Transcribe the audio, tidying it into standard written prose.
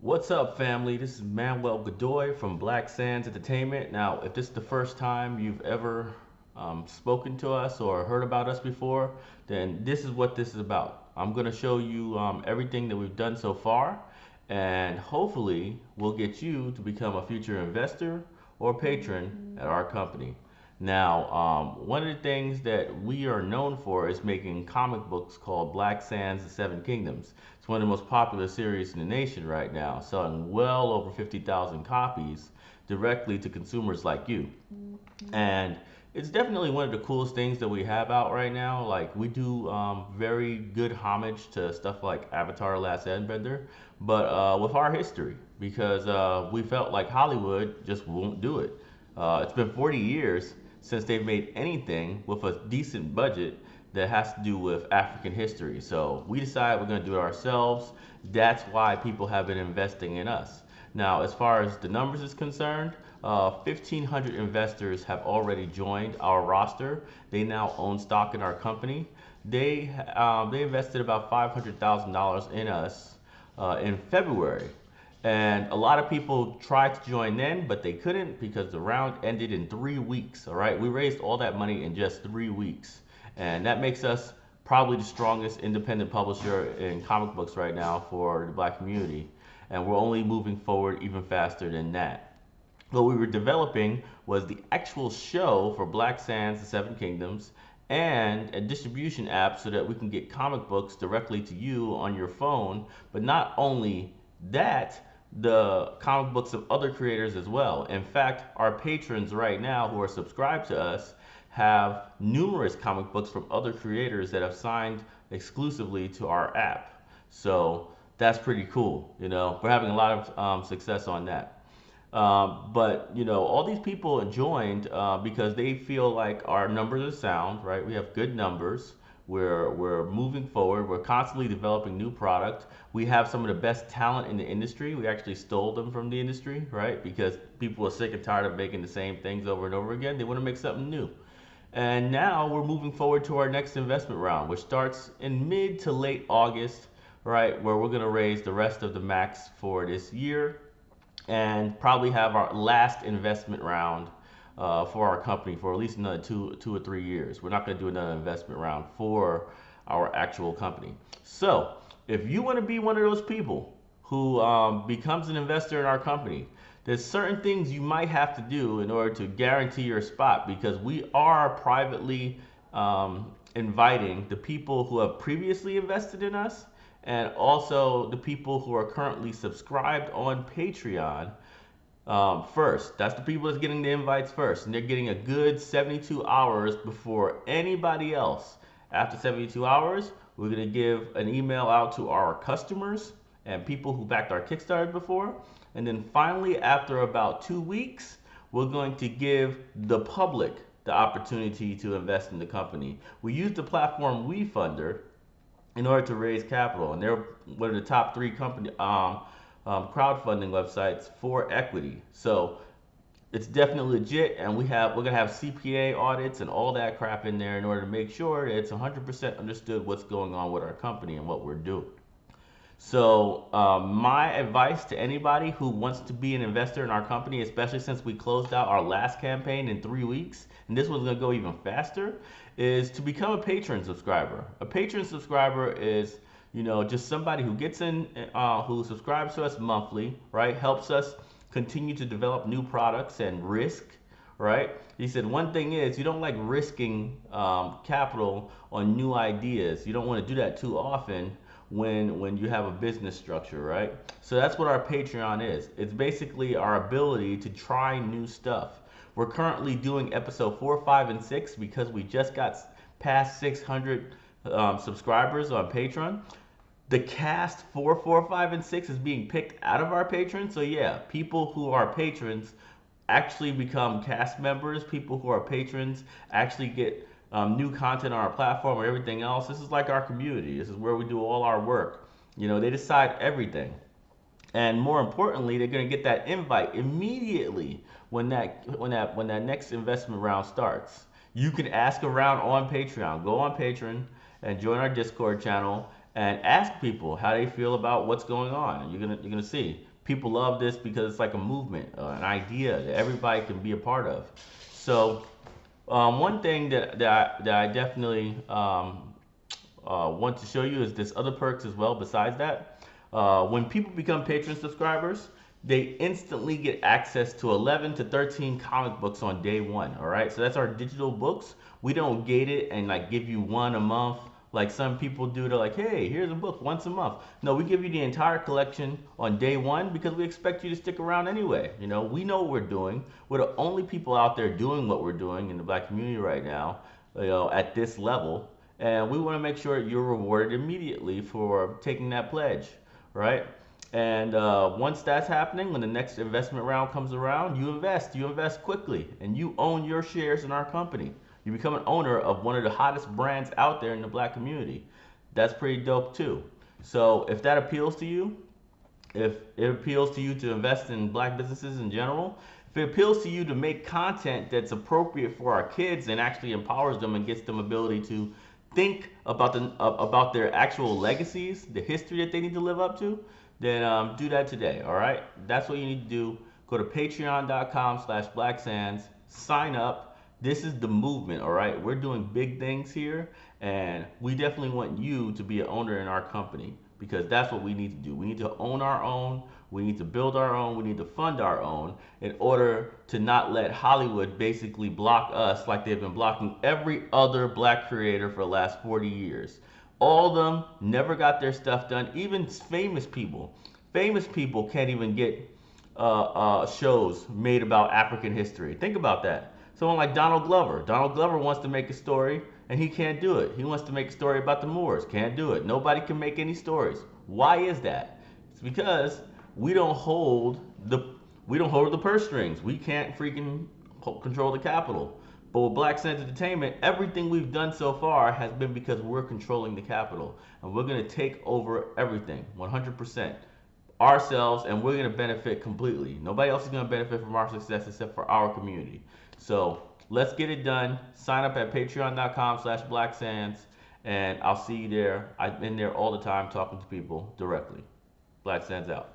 What's up, family? This is Manuel Godoy from Black Sands Entertainment. Now, if this is the first time you've ever spoken to us or heard about us before, then this is what this is about. I'm going to show you everything that we've done so far, and hopefully, we'll get you to become a future investor or patron at our company. Now, one of the things that we are known for is making comic books called Black Sands: The Seven Kingdoms. It's one of the most popular series in the nation right now, selling well over 50,000 copies directly to consumers like you. And it's definitely one of the coolest things that we have out right now. Like, we do very good homage to stuff like Avatar: The Last Airbender, but with our history, because we felt like Hollywood just won't do it. It's been 40 years since they've made anything with a decent budget that has to do with African history. So we decided we're going to do it ourselves. That's why people have been investing in us. Now, as far as the numbers is concerned, 1,500 investors have already joined our roster. They now own stock in our company. They invested about $500,000 in us in February. And a lot of people tried to join then, but they couldn't because the round ended in 3 weeks. All right, we raised all that money in just 3 weeks, and that makes us probably the strongest independent publisher in comic books right now for the Black community. And we're only moving forward even faster than that. What we were developing was the actual show for Black Sands: The Seven Kingdoms and a distribution app so that we can get comic books directly to you on your phone. But not only that, the comic books of other creators as well. In fact, our patrons right now who are subscribed to us have numerous comic books from other creators that have signed exclusively to our app. So that's pretty cool. We're having a lot of success on that. But all these people joined because they feel like our numbers are sound, right? We have good numbers. We're moving forward. We're constantly developing new product. We have some of the best talent in the industry. We actually stole them from the industry, right? Because people are sick and tired of making the same things over and over again. They want to make something new. And now we're moving forward to our next investment round, which starts in mid to late August, right? Where we're going to raise the rest of the max for this year and probably have our last investment round for our company for at least another two or 3 years. We're not going to do another investment round for our actual company. So if you want to be one of those people who becomes an investor in our company, there's certain things you might have to do in order to guarantee your spot, because we are privately inviting the people who have previously invested in us and also the people who are currently subscribed on Patreon first. That's the people that's getting the invites first, and they're getting a good 72 hours before anybody else. After 72 hours, we're going to give an email out to our customers and people who backed our Kickstarter before. And then finally, after about 2 weeks, we're going to give the public the opportunity to invest in the company. We use the platform WeFunder in order to raise capital, and they're one of the top three company crowdfunding websites for equity. So it's definitely legit, and we're gonna have CPA audits and all that crap in there in order to make sure that it's 100% understood what's going on with our company and what we're doing. So my advice to anybody who wants to be an investor in our company, especially since we closed out our last campaign in 3 weeks, and this one's gonna go even faster, is to become a patron subscriber. A patron subscriber is just somebody who gets in, who subscribes to us monthly, right? Helps us continue to develop new products and risk, right? He said one thing is you don't like risking capital on new ideas. You don't want to do that too often when you have a business structure, right? So that's what our Patreon is. It's basically our ability to try new stuff. We're currently doing episode 4, 5, and 6 because we just got past 600 subscribers on Patreon. The cast for 4, 5, and 6 is being picked out of our patrons. So yeah, people who are patrons actually become cast members. People who are patrons actually get new content on our platform and everything else. This is like our community. This is where we do all our work. They decide everything. And more importantly, they're going to get that invite immediately when that next investment round starts. You can ask around on Patreon. Go on Patreon and join our Discord channel and ask people how they feel about what's going on. And you're gonna see People love this because it's like a movement, an idea that everybody can be a part of. So one thing that I definitely want to show you is this other perks as well. Besides that, when people become patron subscribers, they instantly get access to 11 to 13 comic books on day one. All right, so that's our digital books. We don't gate it and like give you one a month like some people do. They're like, hey, here's a book once a month. No, we give you the entire collection on day one because we expect you to stick around anyway. You know, we know what we're doing. We're the only people out there doing what we're doing in the black community right now, you know, at this level. And we want to make sure you're rewarded immediately for taking that pledge, right? And once that's happening, when the next investment round comes around, you invest quickly, and you own your shares in our company. You become an owner of one of the hottest brands out there in the black community. That's pretty dope too. So if that appeals to you, if it appeals to you to invest in black businesses in general, if it appeals to you to make content that's appropriate for our kids and actually empowers them and gets them ability to think about their actual legacies, the history that they need to live up to, then do that today. All right, that's what you need to do. Go to patreon.com/blacksands, sign up. This is the movement. All right, we're doing big things here, and we definitely want you to be an owner in our company because that's what we need to do. We need to own our own. We need to build our own. We need to fund our own in order to not let Hollywood basically block us like they've been blocking every other black creator for the last 40 years. All of them never got their stuff done. Even famous people. Famous people can't even get shows made about African history. Think about that. Someone like Donald Glover. Donald Glover wants to make a story and he can't do it. He wants to make a story about the Moors. Can't do it. Nobody can make any stories. Why is that? It's because we don't hold the purse strings. We can't freaking control the capital. But with Black Sands Entertainment, everything we've done so far has been because we're controlling the capital. And we're going to take over everything, 100%. Ourselves, and we're going to benefit completely. Nobody else is going to benefit from our success except for our community. So let's get it done. Sign up at patreon.com/blacksands, and I'll see you there. I'm in there all the time talking to people directly. Black Sands out.